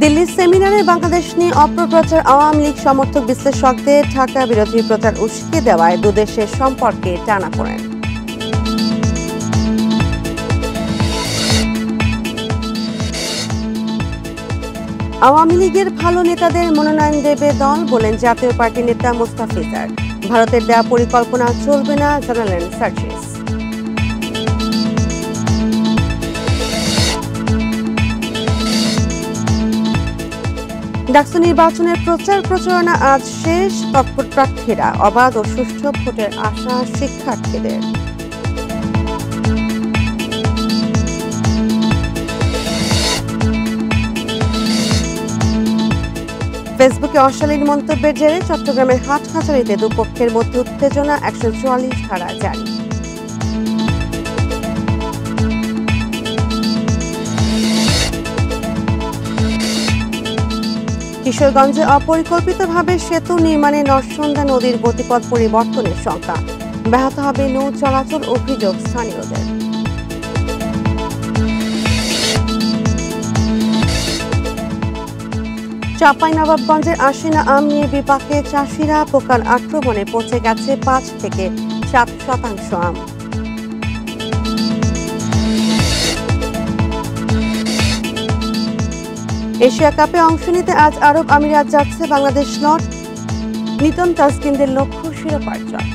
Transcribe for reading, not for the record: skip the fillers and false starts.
দিল্লির সেমিনারে বাংলাদেশ নিয়ে অপপ্রচার আওয়ামী লীগ সমর্থক বিশ্লেষকদের ঢাকা বিরোধী প্রচার উস্কে দেওয়ায় দুদেশের সম্পর্কে টানাপোড়েন। আওয়ামী লীগের ভালো নেতাদের মনোনয়ন দেবে দল, বলেন জাতীয় পার্টির নেতা মোস্তাফিজার। ভারতের দেয়া পরিকল্পনা চলবে না, জানালেন সার্জিস। ডাকসু নির্বাচনের প্রচার প্রচারণা আজ শেষ। তৎপর প্রার্থীরা, অবাধ ও সুষ্ঠু ভোটের আশা শিক্ষার্থীদের। ফেসবুকে অশালীন মন্তব্যের জেরে চট্টগ্রামের হাটহাজারীতে দুপক্ষের মধ্যে উত্তেজনা, ১৪৪ ধারা জারি। কিশোরগঞ্জে অপরিকল্পিতভাবে সেতু নির্মাণে নরসুন্দা নদীর গতিপথ পরিবর্তনের শঙ্কা, ব্যাহত হবে নৌ চলাচল, অভিযোগ স্থানীয়দের। চাঁপাইনবাবগঞ্জের আশিনা আম নিয়ে বিপাকে চাষিরা, পোকার আক্রমণে পচে গেছে ৫ থেকে ৭% আম। এশিয়া কাপে অংশ নিতে আজ আরব আমিরাত যাচ্ছে বাংলাদেশ লট। নিতন তাসকিনদের লক্ষ্য শিরোপার জয়।